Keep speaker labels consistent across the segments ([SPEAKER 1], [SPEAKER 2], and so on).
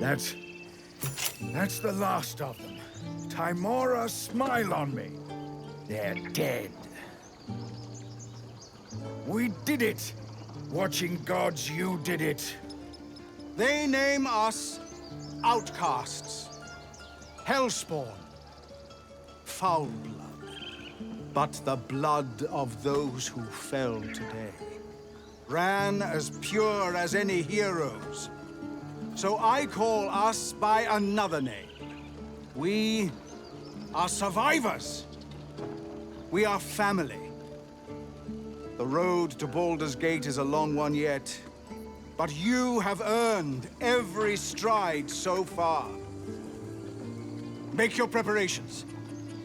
[SPEAKER 1] That's the last of them. Timora, smile on me. They're dead. We did it! Watching gods, you did it.
[SPEAKER 2] They name us outcasts, hellspawn, foul blood. But the blood of those who fell today ran as pure as any heroes. So I call us by another name. We are survivors. We are family. The road to Baldur's Gate is a long one yet, but you have earned every stride so far. Make your preparations.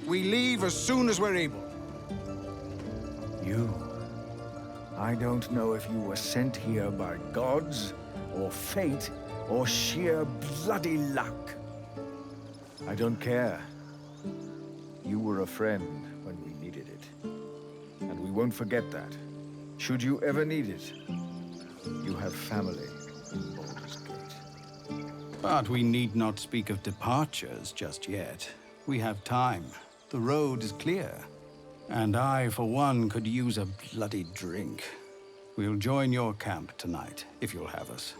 [SPEAKER 2] We leave as soon as we're able.
[SPEAKER 1] You. I don't know if you were sent here by gods, or fate, or sheer bloody luck. I don't care. You were a friend when we needed it. And we won't forget that. Should you ever need it, you have family in Baldur's Gate.
[SPEAKER 2] But we need not speak of departures just yet. We have time. The road is clear. And I, for one, could use a bloody drink. We'll join your camp tonight, if you'll have us.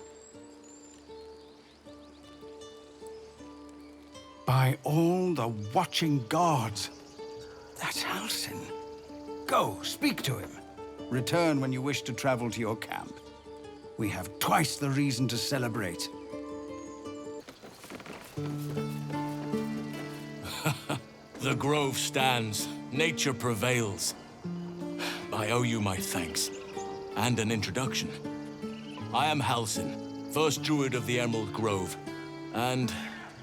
[SPEAKER 2] By all the watching gods! That's Halsin. Go, speak to him. Return when you wish to travel to your camp. We have twice the reason to celebrate.
[SPEAKER 3] The grove stands. Nature prevails. I owe you my thanks. And an introduction. I am Halsin, first druid of the Emerald Grove. And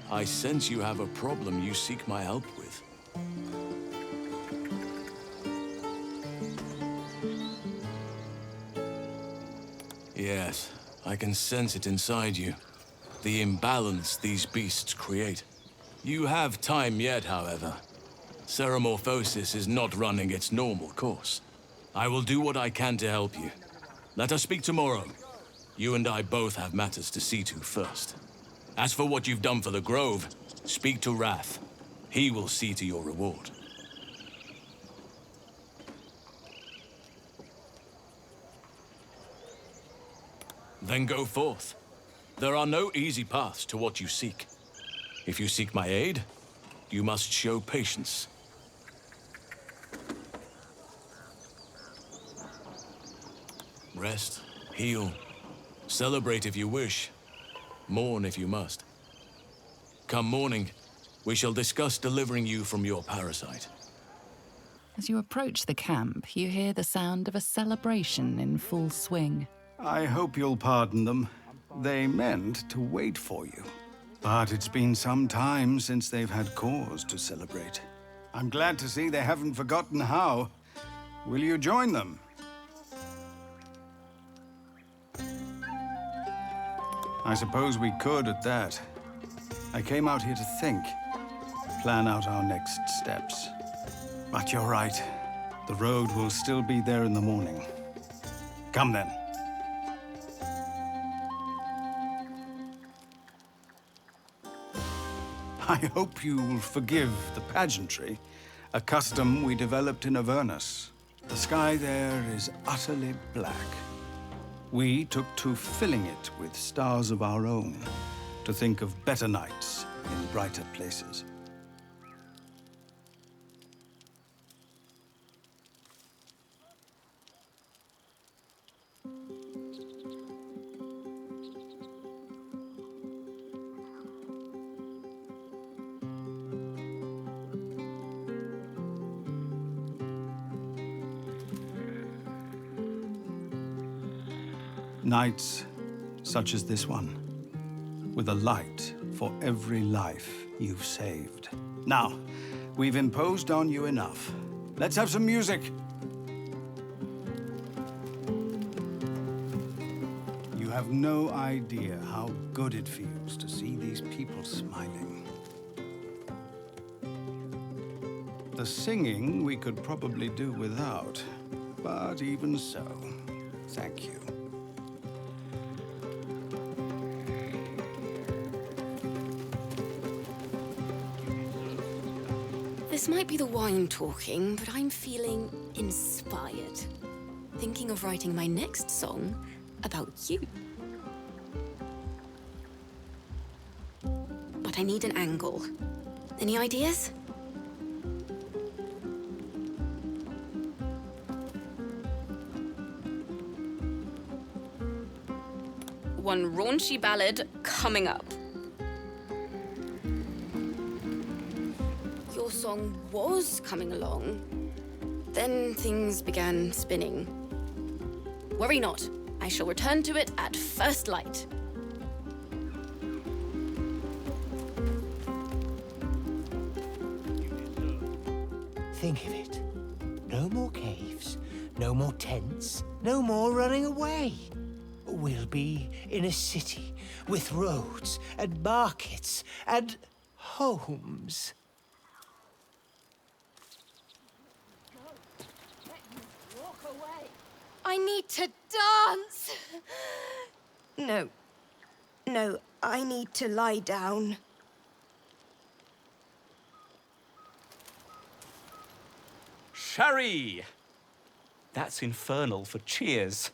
[SPEAKER 3] I sense you have a problem you seek my help with. Yes, I can sense it inside you. The imbalance these beasts create. You have time yet, however. Ceramorphosis is not running its normal course. I will do what I can to help you. Let us speak tomorrow. You and I both have matters to see to first. As for what you've done for the Grove, speak to Wrath. He will see to your reward. Then go forth. There are no easy paths to what you seek. If you seek my aid, you must show patience. Rest, heal, celebrate if you wish, mourn if you must. Come morning, we shall discuss delivering you from your parasite.
[SPEAKER 4] As you approach the camp, you hear the sound of a celebration in full swing.
[SPEAKER 2] I hope you'll pardon them. They meant to wait for you. But it's been some time since they've had cause to celebrate. I'm glad to see they haven't forgotten how. Will you join them? I suppose we could at that. I came out here to think, plan out our next steps. But you're right. The road will still be there in the morning. Come then. I hope you'll forgive the pageantry, a custom we developed in Avernus. The sky there is utterly black. We took to filling it with stars of our own, to think of better nights in brighter places. Nights such as this one, with a light for every life you've saved. Now, we've imposed on you enough. Let's have some music. You have no idea how good it feels to see these people smiling. The singing we could probably do without, but even so, thank you.
[SPEAKER 5] This might be the wine talking, but I'm feeling inspired. Thinking of writing my next song about you. But I need an angle. Any ideas? One raunchy ballad coming up. Your song was coming along. Then things began spinning. Worry not. I shall return to it at first light.
[SPEAKER 6] Think of it. No more caves, no more tents, no more running away. We'll be in a city with roads and markets and homes.
[SPEAKER 5] I need to dance!
[SPEAKER 7] No, I need to lie down.
[SPEAKER 8] Sherry! That's infernal for cheers.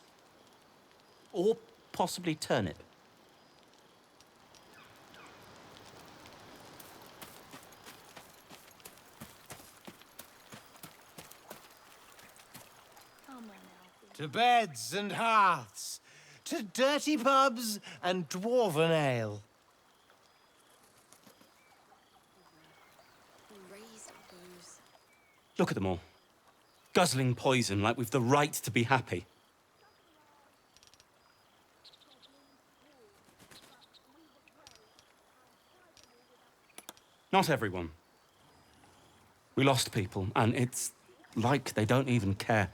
[SPEAKER 8] Or possibly turnip.
[SPEAKER 6] To beds and hearths, to dirty pubs and dwarven ale.
[SPEAKER 8] Look at them all. Guzzling poison like we've the right to be happy. Not everyone. We lost people, and it's like they don't even care.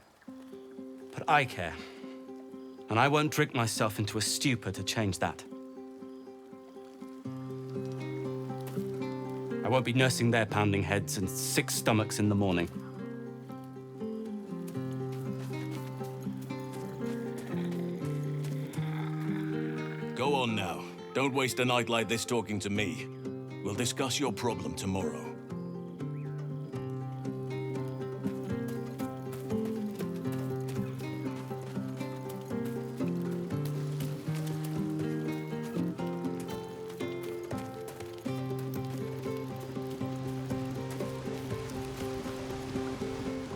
[SPEAKER 8] But I care. And I won't drink myself into a stupor to change that. I won't be nursing their pounding heads and sick stomachs in the morning.
[SPEAKER 3] Go on now. Don't waste a night like this talking to me. We'll discuss your problem tomorrow.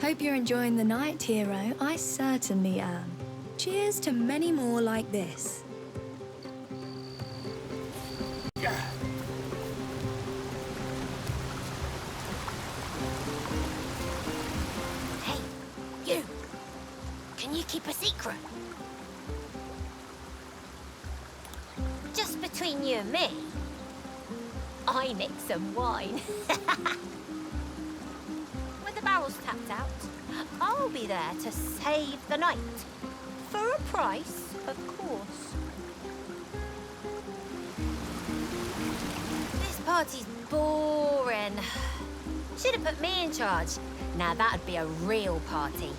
[SPEAKER 7] Hope you're enjoying the night, hero. I certainly am. Cheers to many more like this.
[SPEAKER 9] Hey, you! Can you keep a secret? Just between you and me, I nicked some wine. With the barrels tapped out, I'll be there to save the night. For a price, of course. This party's boring. Should have put me in charge. Now that'd be a real party.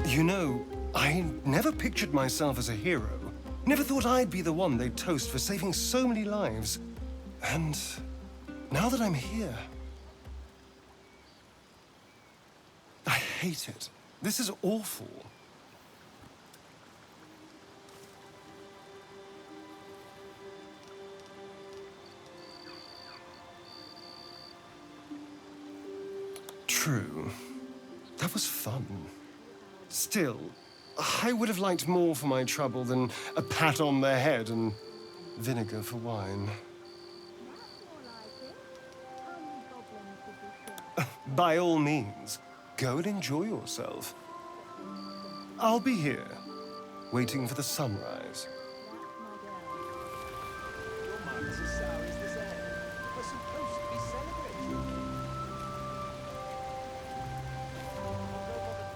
[SPEAKER 10] You know, I never pictured myself as a hero. Never thought I'd be the one they'd toast for saving so many lives. And now that I'm here, I hate it. This is awful. True. That was fun. Still, I would have liked more for my trouble than a pat on the head and vinegar for wine. By all means, go and enjoy yourself. I'll be here, waiting for the sunrise.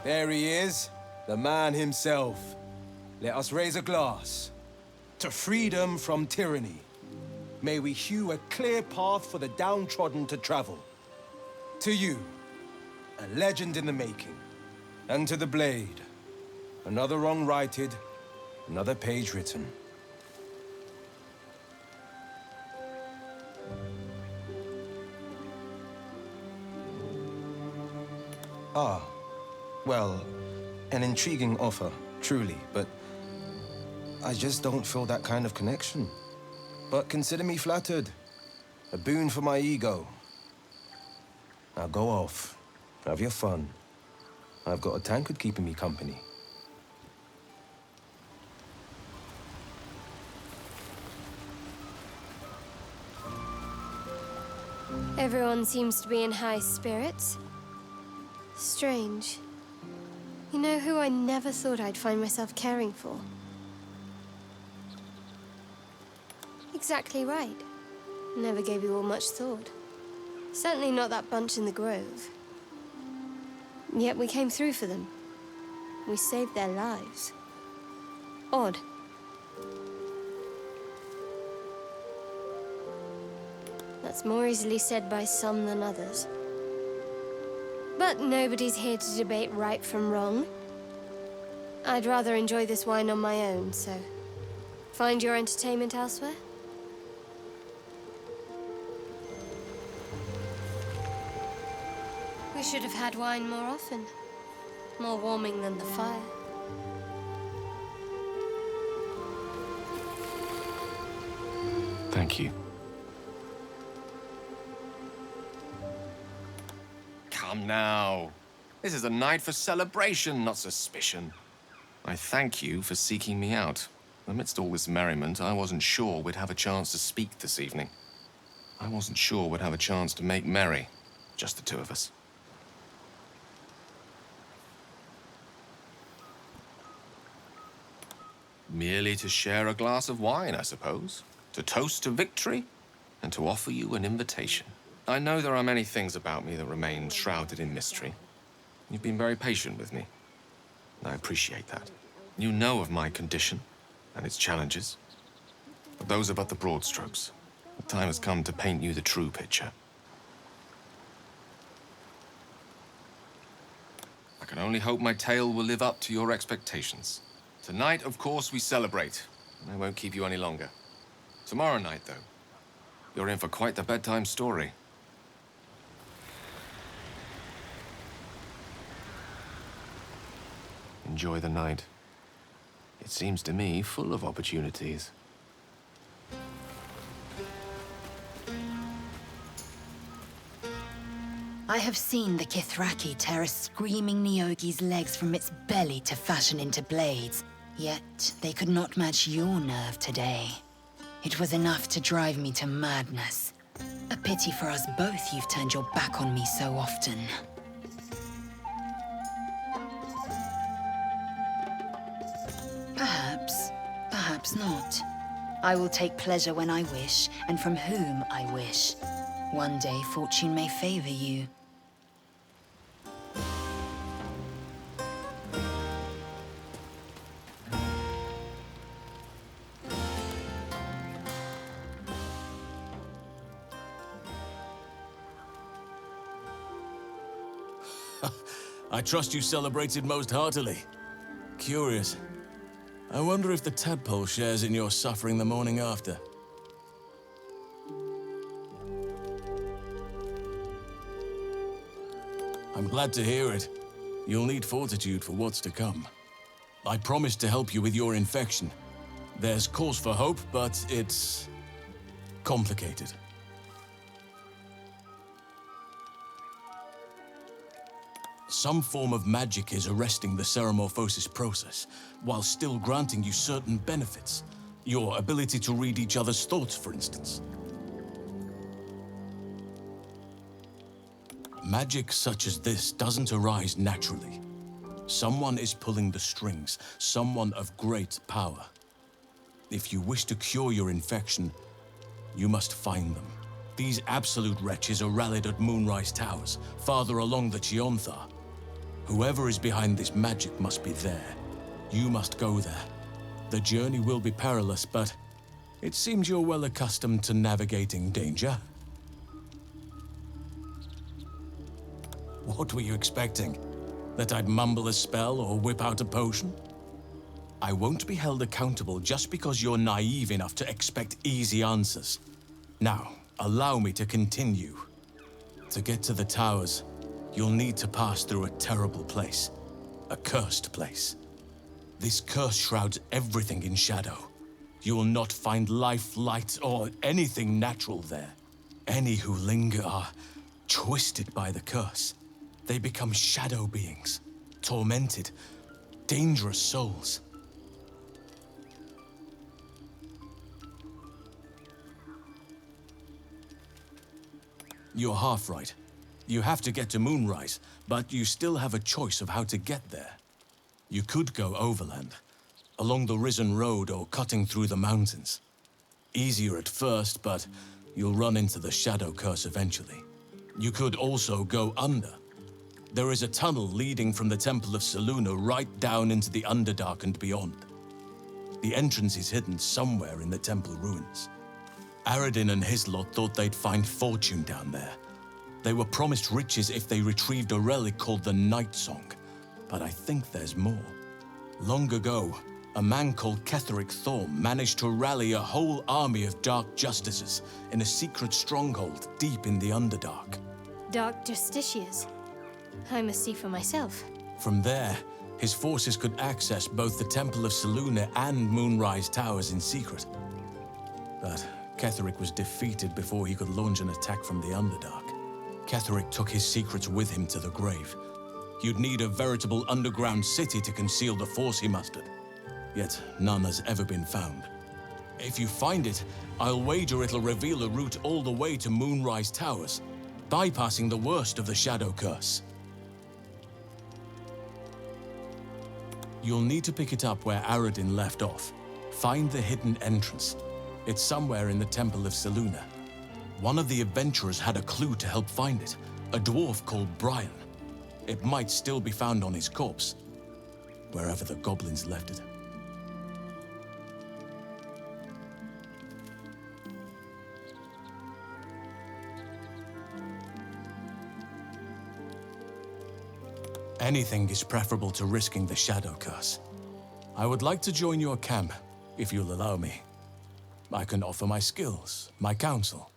[SPEAKER 11] There he is, the man himself. Let us raise a glass to freedom from tyranny. May we hew a clear path for the downtrodden to travel. To you, a legend in the making, and to the blade, Another wrong righted, another page written. Ah, well, an intriguing offer, truly, but I just don't feel that kind of connection. But consider me flattered. A boon for my ego. Now go off, have your fun. I've got a tankard keeping me company.
[SPEAKER 12] Everyone seems to be in high spirits. Strange. You know who I never thought I'd find myself caring for? Exactly right. Never gave you all much thought. Certainly not that bunch in the grove. Yet we came through for them. We saved their lives. Odd. That's more easily said by some than others. But nobody's here to debate right from wrong. I'd rather enjoy this wine on my own, so find your entertainment elsewhere. We should have had wine more often. More warming than the fire.
[SPEAKER 3] Thank you.
[SPEAKER 13] Come now. This is a night for celebration, not suspicion. I thank you for seeking me out. Amidst all this merriment, I wasn't sure we'd have a chance to speak this evening. I wasn't sure we'd have a chance to make merry. Just the two of us. Merely to share a glass of wine, I suppose. To toast to victory, and to offer you an invitation. I know there are many things about me that remain shrouded in mystery. You've been very patient with me. I appreciate that. You know of my condition and its challenges. But those are but the broad strokes. The time has come to paint you the true picture. I can only hope my tale will live up to your expectations. Tonight, of course, we celebrate. I won't keep you any longer. Tomorrow night, though, you're in for quite the bedtime story. Enjoy the night. It seems to me full of opportunities.
[SPEAKER 4] I have seen the Kithraki tear a screaming Nyogi's legs from its belly to fashion into blades. Yet they could not match your nerve today. It was enough to drive me to madness. A pity for us both you've turned your back on me so often. Perhaps, perhaps not. I will take pleasure when I wish, and from whom I wish. One day fortune may favor you.
[SPEAKER 3] I trust you celebrated most heartily. Curious. I wonder if the tadpole shares in your suffering the morning after. I'm glad to hear it. You'll need fortitude for what's to come. I promised to help you with your infection. There's cause for hope, but it's complicated. Some form of magic is arresting the ceremorphosis process, while still granting you certain benefits. Your ability to read each other's thoughts, for instance. Magic such as this doesn't arise naturally. Someone is pulling the strings, someone of great power. If you wish to cure your infection, you must find them. These absolute wretches are rallied at Moonrise Towers, farther along the Chionthar. Whoever is behind this magic must be there. You must go there. The journey will be perilous, but it seems you're well accustomed to navigating danger. What were you expecting? That I'd mumble a spell or whip out a potion? I won't be held accountable just because you're naive enough to expect easy answers. Now, allow me to continue. To get to the towers, you'll need to pass through a terrible place. A cursed place. This curse shrouds everything in shadow. You will not find life, light, or anything natural there. Any who linger are twisted by the curse. They become shadow beings, tormented, dangerous souls. You're half right. You have to get to Moonrise, but you still have a choice of how to get there. You could go overland, along the Risen Road or cutting through the mountains. Easier at first, but you'll run into the shadow curse eventually. You could also go under. There is a tunnel leading from the Temple of Selûne right down into the Underdark and beyond. The entrance is hidden somewhere in the temple ruins. Aradin and his lot thought they'd find fortune down there. They were promised riches if they retrieved a relic called the Night Song, but I think there's more. Long ago, a man called Ketheric Thorm managed to rally a whole army of Dark Justices in a secret stronghold deep in the Underdark.
[SPEAKER 12] Dark Justiciars. I must see for myself.
[SPEAKER 3] From there, his forces could access both the Temple of Selûne and Moonrise Towers in secret. But Ketheric was defeated before he could launch an attack from the Underdark. Ketheric took his secrets with him to the grave. You'd need a veritable underground city to conceal the force he mustered. Yet none has ever been found. If you find it, I'll wager it'll reveal a route all the way to Moonrise Towers, bypassing the worst of the Shadow Curse. You'll need to pick it up where Aradin left off. Find the hidden entrance. It's somewhere in the Temple of Selûne. One of the adventurers had a clue to help find it, a dwarf called Brian. It might still be found on his corpse, wherever the goblins left it. Anything is preferable to risking the Shadow Curse. I would like to join your camp, if you'll allow me. I can offer my skills, my counsel.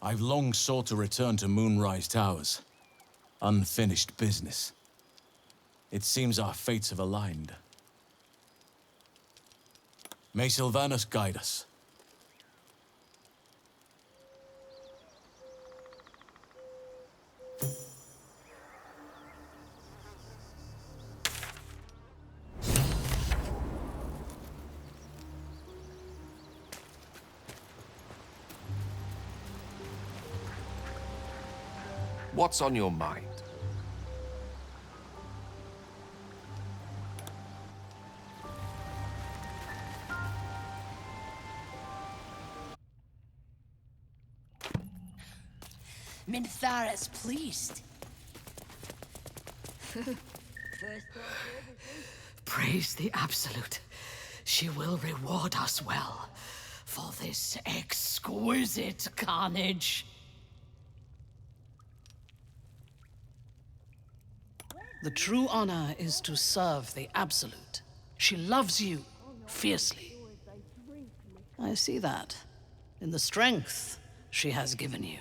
[SPEAKER 3] I've long sought to return to Moonrise Towers. Unfinished business. It seems our fates have aligned. May Sylvanus guide us.
[SPEAKER 13] What's on your mind?
[SPEAKER 14] Minthara's pleased. Praise the Absolute. She will reward us well for this exquisite carnage. The true honor is to serve the Absolute. She loves you fiercely. I see that in the strength she has given you.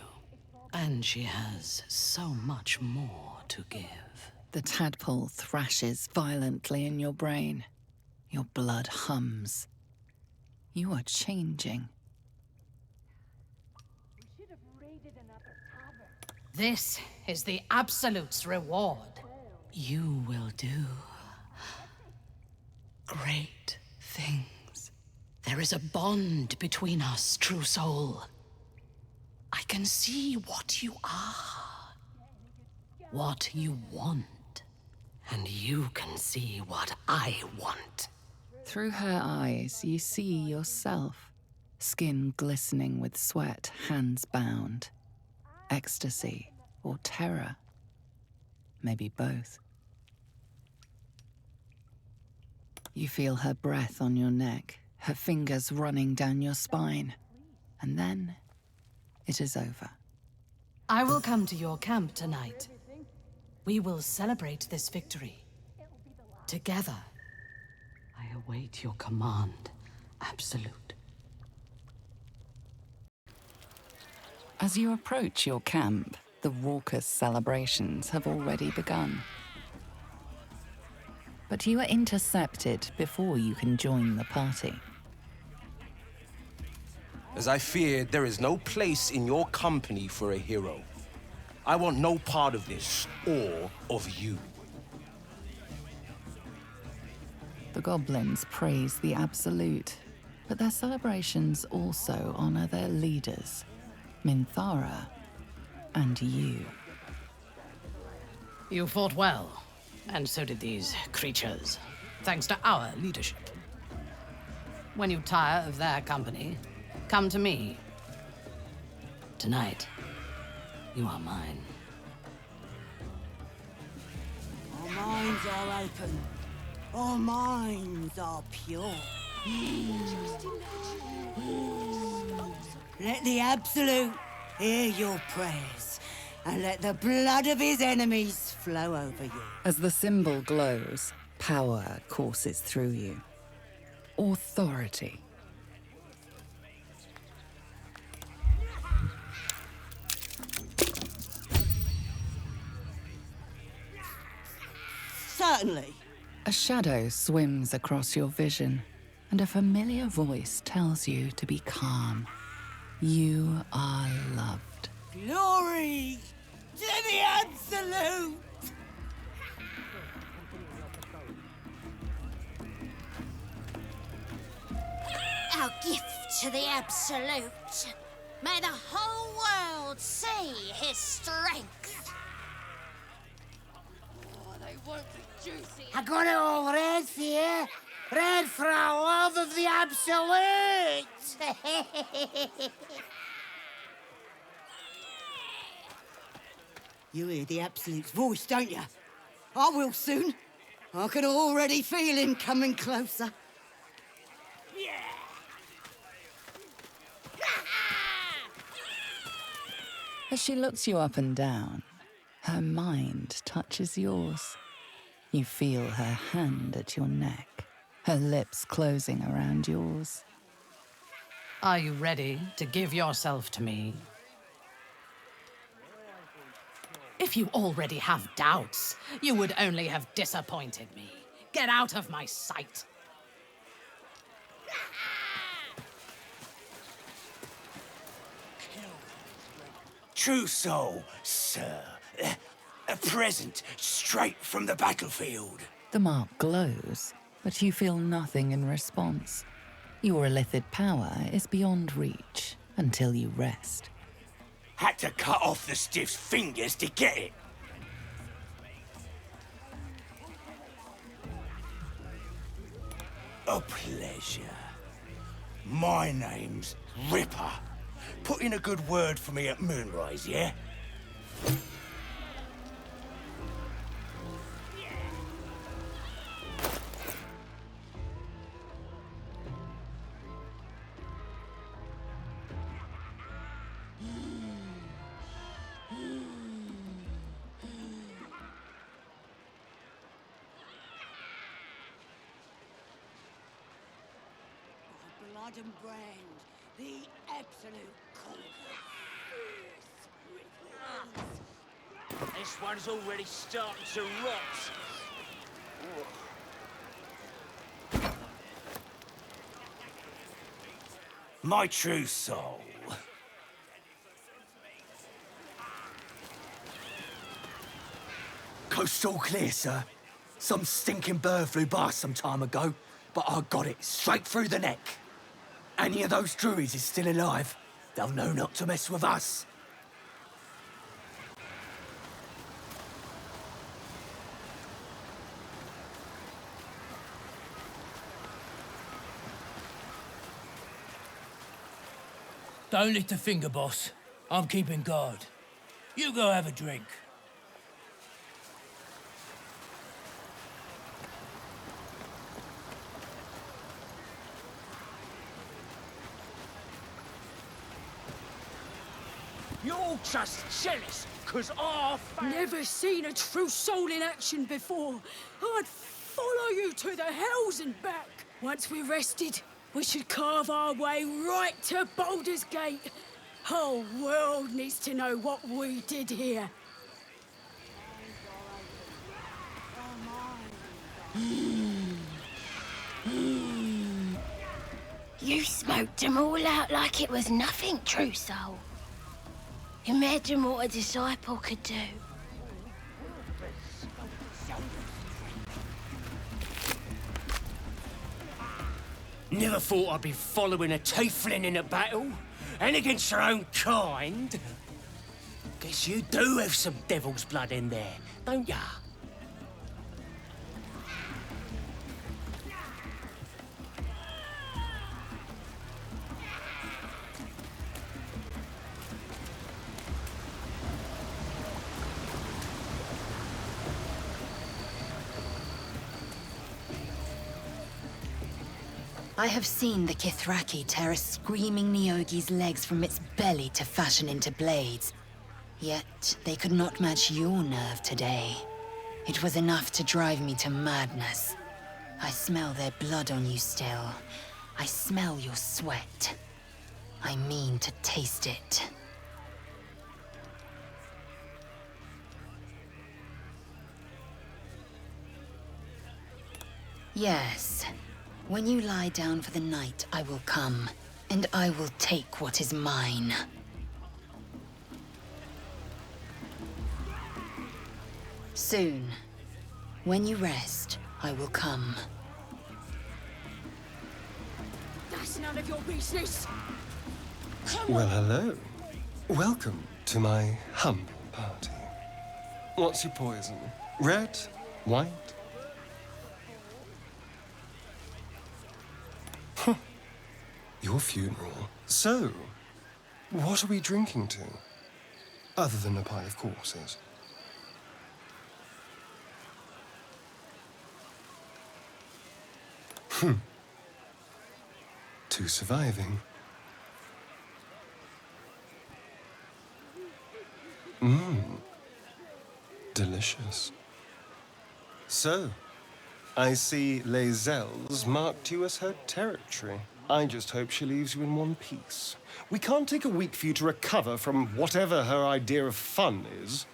[SPEAKER 14] And she has so much more to give.
[SPEAKER 4] The tadpole thrashes violently in your brain. Your blood hums. You are changing.
[SPEAKER 14] This is the Absolute's reward. You will do great things. There is a bond between us, true soul. I can see what you are, what you want, and you can see what I want.
[SPEAKER 4] Through her eyes, you see yourself, skin glistening with sweat, hands bound. Ecstasy or terror, maybe both. You feel her breath on your neck, her fingers running down your spine, and then it is over.
[SPEAKER 14] I will come to your camp tonight. We will celebrate this victory. Together. I await your command, Absolute.
[SPEAKER 15] As you approach your camp, the raucous celebrations have already begun. But you are intercepted before you can join the party.
[SPEAKER 11] As I feared, there is no place in your company for a hero. I want no part of this, or of you.
[SPEAKER 15] The goblins praise the Absolute, but their celebrations also honor their leaders, Minthara, and you.
[SPEAKER 14] You fought well, and so did these creatures, thanks to our leadership. When you tire of their company, come to me. Tonight, you are mine.
[SPEAKER 16] Our minds are open. Our minds are pure. Let the Absolute hear your prayers, and let the blood of his enemies flow over you.
[SPEAKER 15] As the symbol glows, power courses through you. Authority.
[SPEAKER 16] Certainly.
[SPEAKER 15] A shadow swims across your vision, and a familiar voice tells you to be calm. You are loved.
[SPEAKER 16] Glory to the Absolute!
[SPEAKER 9] Our gift to the Absolute. May the whole world see his strength. Oh, they won't be juicy.
[SPEAKER 16] I got it all red for you. Red for our love of the Absolute! You hear the Absolute's voice, don't you? I will soon. I can already feel him coming closer.
[SPEAKER 15] As she looks you up and down, her mind touches yours. You feel her hand at your neck, her lips closing around yours.
[SPEAKER 14] Are you ready to give yourself to me? If you already have doubts, you would only have disappointed me. Get out of my sight.
[SPEAKER 6] True soul, sir. A present straight from the battlefield.
[SPEAKER 15] The mark glows, but you feel nothing in response. Your illithid power is beyond reach until you rest.
[SPEAKER 6] Had to cut off the stiff's fingers to get it. A pleasure. My name's Ripper. Put in a good word for me at Moonrise, yeah?
[SPEAKER 16] Blood and brand, the Absolute conqueror.
[SPEAKER 6] This one's already starting to rot. My true soul. Coast's all clear, sir. Some stinking bird flew by some time ago, but I got it straight through the neck. Any of those druids is still alive, they'll know not to mess with us.
[SPEAKER 17] Don't lift a finger, boss. I'm keeping guard. You go have a drink.
[SPEAKER 6] You're just jealous, 'cause our
[SPEAKER 18] Never seen a true soul in action before. I'd follow you to the hells and back. Once we're rested, we should carve our way right to Baldur's Gate. Whole world needs to know what we did here.
[SPEAKER 9] You smoked them all out like it was nothing, true soul. Imagine what a disciple could do.
[SPEAKER 6] Never thought I'd be following a tiefling in a battle, and against your own kind. Guess you do have some devil's blood in there, don't ya?
[SPEAKER 4] I have seen the Kithraki tear a screaming Neogi's legs from its belly to fashion into blades. Yet they could not match your nerve today. It was enough to drive me to madness. I smell their blood on you still. I smell your sweat. I mean to taste it. Yes. When you lie down for the night, I will come, and I will take what is mine. Soon. When you rest, I will come.
[SPEAKER 18] That's none of your business.
[SPEAKER 10] Well, hello. Welcome to my humble party. What's your poison? Red? White? Huh. Your funeral. So, what are we drinking to? Other than a pile of corpses. To surviving. Delicious. So, I see Lae'zel's marked you as her territory. I just hope she leaves you in one piece. We can't take a week for you to recover from whatever her idea of fun is.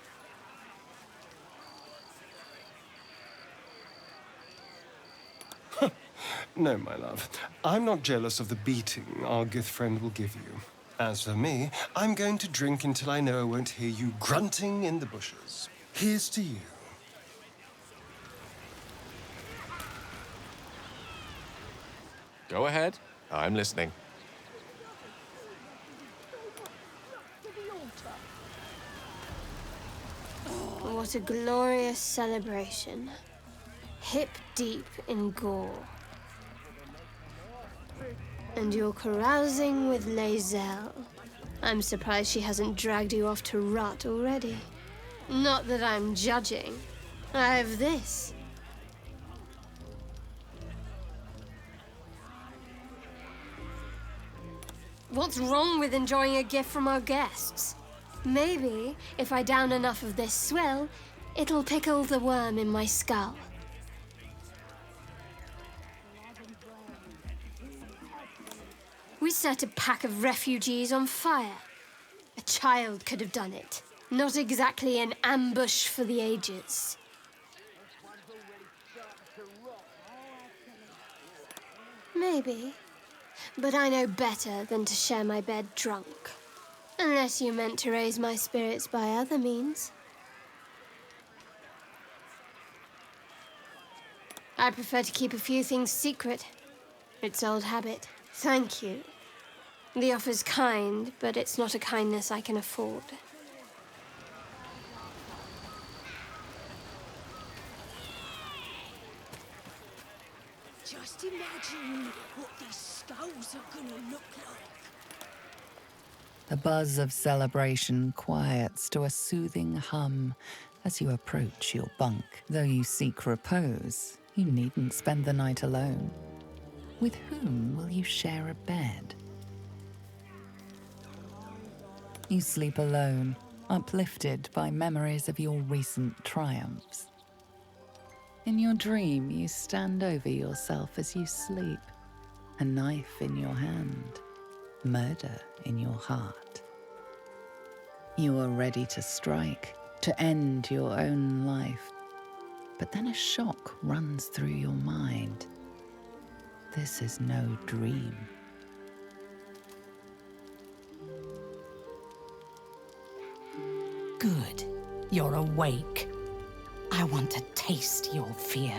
[SPEAKER 10] No, my love. I'm not jealous of the beating our Gith friend will give you. As for me, I'm going to drink until I know I won't hear you grunting in the bushes. Here's to you.
[SPEAKER 13] Go ahead. I'm listening.
[SPEAKER 12] What a glorious celebration. Hip deep in gore. And you're carousing with Lae'zel. I'm surprised she hasn't dragged you off to rot already. Not that I'm judging. I have this. What's wrong with enjoying a gift from our guests? Maybe, if I down enough of this swill, it'll pickle the worm in my skull. We set a pack of refugees on fire. A child could have done it. Not exactly an ambush for the ages. Maybe. But I know better than to share my bed drunk. Unless you meant to raise my spirits by other means. I prefer to keep a few things secret. It's old habit. Thank you. The offer's kind, but it's not a kindness I can afford.
[SPEAKER 18] Just imagine what these skulls are gonna look like.
[SPEAKER 15] The buzz of celebration quiets to a soothing hum as you approach your bunk. Though you seek repose, you needn't spend the night alone. With whom will you share a bed? You sleep alone, uplifted by memories of your recent triumphs. In your dream, you stand over yourself as you sleep, a knife in your hand, murder in your heart. You are ready to strike, to end your own life. But then a shock runs through your mind. This is no dream.
[SPEAKER 14] Good. You're awake. I want to taste your fear.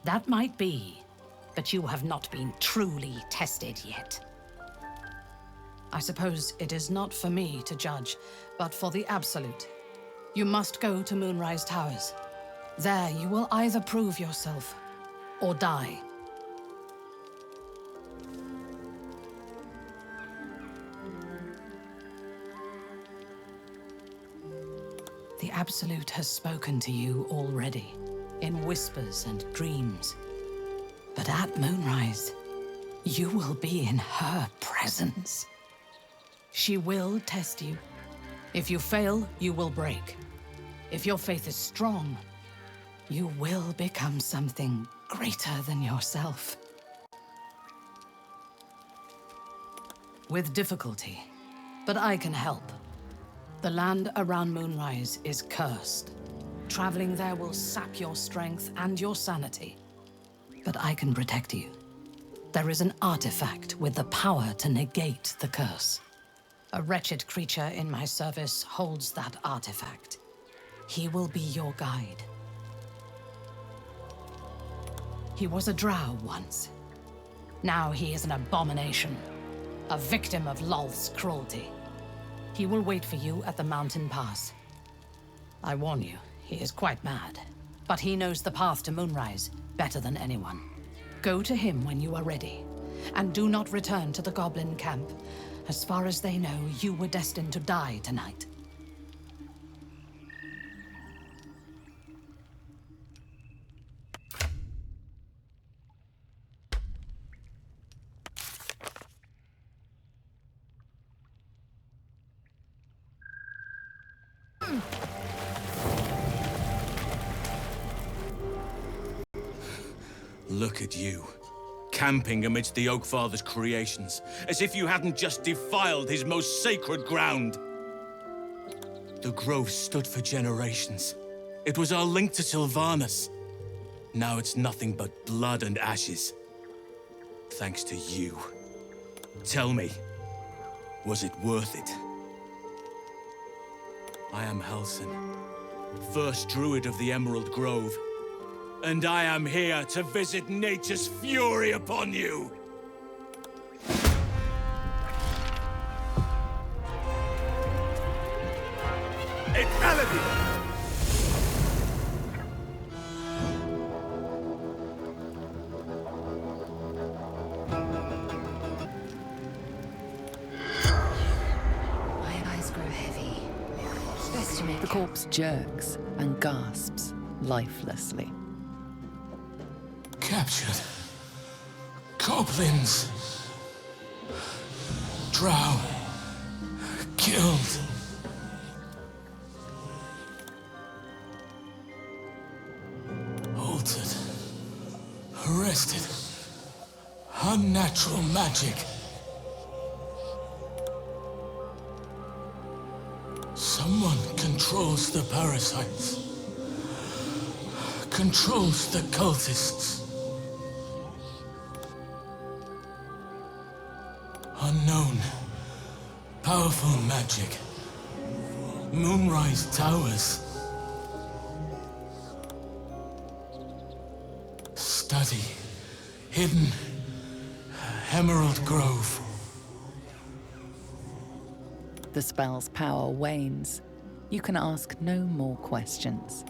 [SPEAKER 14] That might be, but you have not been truly tested yet. I suppose it is not for me to judge, but for the Absolute. You must go to Moonrise Towers. There you will either prove yourself, or die. The Absolute has spoken to you already, in whispers and dreams. But at Moonrise, you will be in her presence. She will test you. If you fail, you will break. If your faith is strong, you will become something greater than yourself. With difficulty, but I can help. The land around Moonrise is cursed. Traveling there will sap your strength and your sanity. But I can protect you. There is an artifact with the power to negate the curse. A wretched creature in my service holds that artifact. He will be your guide. He was a drow once. Now he is an abomination, a victim of Lolth's cruelty. He will wait for you at the mountain pass. I warn you, he is quite mad, but he knows the path to Moonrise better than anyone. Go to him when you are ready, and do not return to the Goblin camp. As far as they know, you were destined to die tonight.
[SPEAKER 3] Look at you, camping amidst the Oakfather's creations, as if you hadn't just defiled his most sacred ground. The grove stood for generations. It was our link to Sylvanas. Now it's nothing but blood and ashes. Thanks to you. Tell me, was it worth it? I am Halsin, first druid of the Emerald Grove. And I am here to visit nature's fury upon you! It's Melody!
[SPEAKER 4] My eyes grow heavy. Best to make
[SPEAKER 15] The corpse jerks and gasps lifelessly.
[SPEAKER 3] Captured. Goblins. Drow. Killed. Altered. Arrested. Unnatural magic. Someone controls the parasites. Controls the cultists. Unknown. Powerful magic. Moonrise Towers. Study. Hidden. Emerald Grove.
[SPEAKER 15] The spell's power wanes. You can ask no more questions.